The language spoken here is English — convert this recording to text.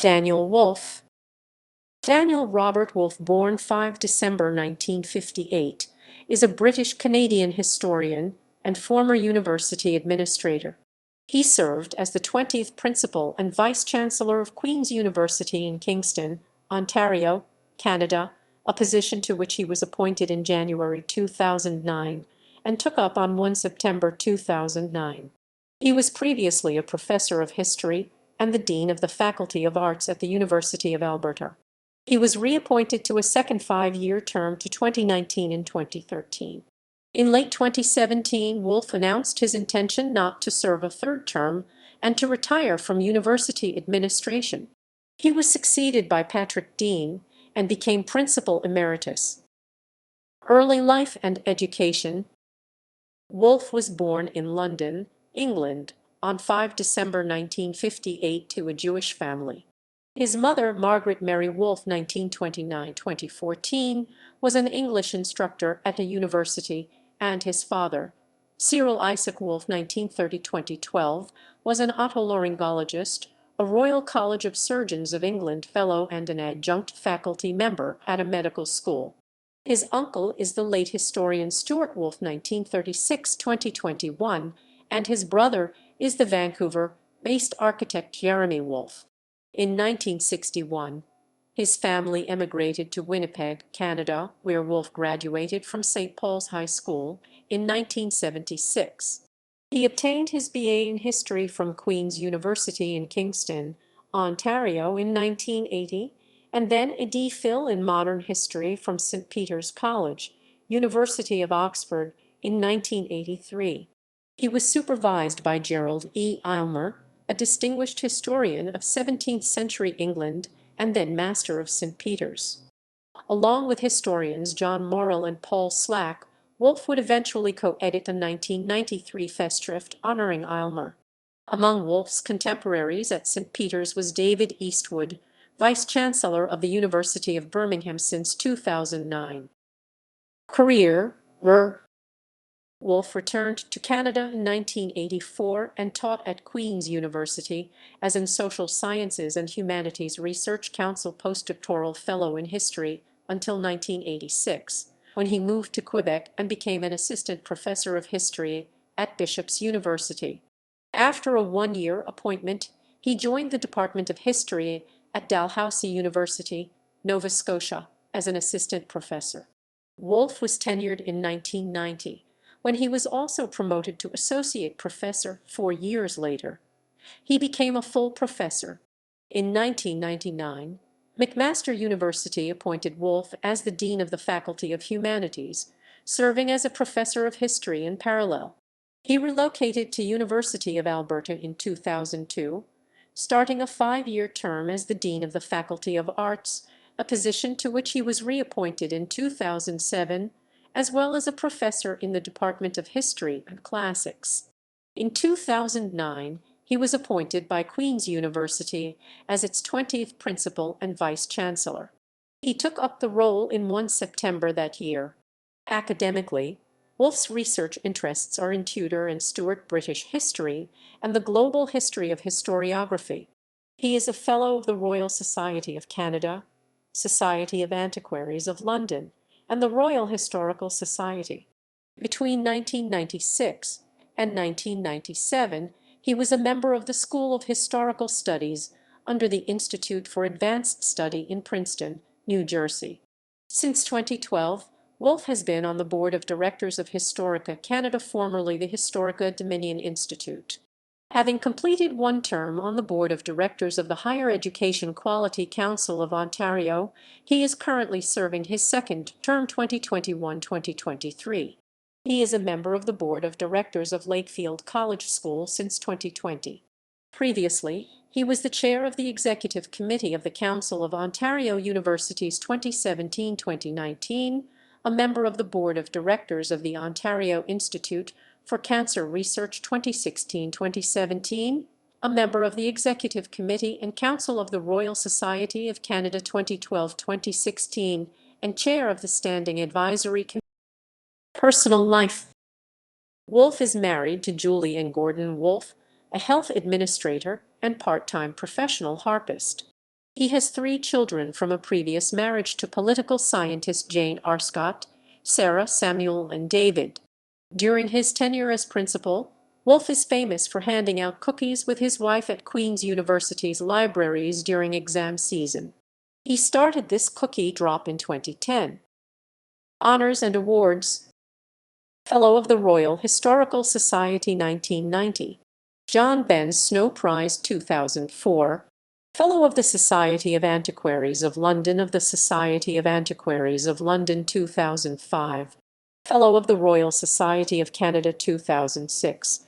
Daniel Woolf. Daniel Robert Woolf, born 5 December 1958, is a British-Canadian historian and former university administrator. He served as the 20th Principal and Vice-Chancellor of Queen's University in Kingston, Ontario, Canada, a position to which he was appointed in January 2009 and took up on 1 September 2009. He was previously a professor of history and the Dean of the Faculty of Arts at the University of Alberta. He was reappointed to a second 5-year term to 2019 and 2013. In late 2017, Woolf announced his intention not to serve a third term and to retire from university administration. He was succeeded by Patrick Deane and became Principal Emeritus. Early life and education. Woolf was born in London, England, on 5 December 1958 to a Jewish family. His mother, Margaret Mary Woolf (1929–2014), was an English instructor at a university, and his father, Cyril Isaac Woolf (1930–2012), was an otolaryngologist, a Royal College of Surgeons of England fellow and an adjunct faculty member at a medical school. His uncle is the late historian Stuart Woolf (1936–2021), and his brother is the Vancouver-based architect Jeremy Woolf. In 1961, his family emigrated to Winnipeg, Canada, where Woolf graduated from St. Paul's High School in 1976. He obtained his BA in history from Queen's University in Kingston, Ontario in 1980, and then a D.Phil in modern history from St. Peter's College, University of Oxford, in 1983. He was supervised by Gerald E. Aylmer, a distinguished historian of 17th-century England and then Master of St. Peter's. Along with historians John Morrell and Paul Slack, Woolf would eventually co-edit the 1993 festschrift honoring Aylmer. Among Woolf's contemporaries at St. Peter's was David Eastwood, Vice-Chancellor of the University of Birmingham since 2009. Career. Woolf returned to Canada in 1984 and taught at Queen's University as an Social Sciences and Humanities Research Council postdoctoral fellow in history until 1986, when he moved to Quebec and became an assistant professor of history at Bishop's University. After a 1-year appointment, he joined the Department of History at Dalhousie University, Nova Scotia, as an assistant professor. Woolf was tenured in 1990. When he was also promoted to associate professor 4 years later. He became a full professor. In 1999, McMaster University appointed Woolf as the Dean of the Faculty of Humanities, serving as a professor of history in parallel. He relocated to University of Alberta in 2002, starting a 5-year term as the Dean of the Faculty of Arts, a position to which he was reappointed in 2007, as well as a professor in the Department of History and Classics. In 2009, he was appointed by Queen's University as its 20th Principal and Vice-Chancellor. He took up the role in 1 September that year. Academically, Woolf's research interests are in Tudor and Stuart British history and the global history of historiography. He is a Fellow of the Royal Society of Canada, Society of Antiquaries of London, and the Royal Historical Society. Between 1996 and 1997, he was a member of the School of Historical Studies under the Institute for Advanced Study in Princeton, New Jersey. Since 2012, Woolf has been on the board of directors of Historica Canada, formerly the Historica Dominion Institute. Having completed 1 term on the board of directors of the Higher Education Quality Council of Ontario, he is currently serving his 2nd term 2021-2023. He is a member of the board of directors of Lakefield College School since 2020. Previously, he was the chair of the Executive Committee of the Council of Ontario Universities 2017-2019, a member of the board of directors of the Ontario Institute for Cancer Research 2016-2017, a member of the Executive Committee and Council of the Royal Society of Canada 2012-2016, and chair of the Standing Advisory Committee. Personal life. Woolf is married to Julie and Gordon Woolf, a health administrator and part-time professional harpist. He has 3 children from a previous marriage to political scientist Jane R. Scott, Sarah, Samuel, and David. During his tenure as principal, Woolf is famous for handing out cookies with his wife at Queen's University's libraries during exam season. He started this cookie drop in 2010. Honors and awards. Fellow of the Royal Historical Society 1990. John Benn Snow Prize 2004. Fellow of the Society of Antiquaries of London of the Society of Antiquaries of London 2005. Fellow of the Royal Society of Canada 2006.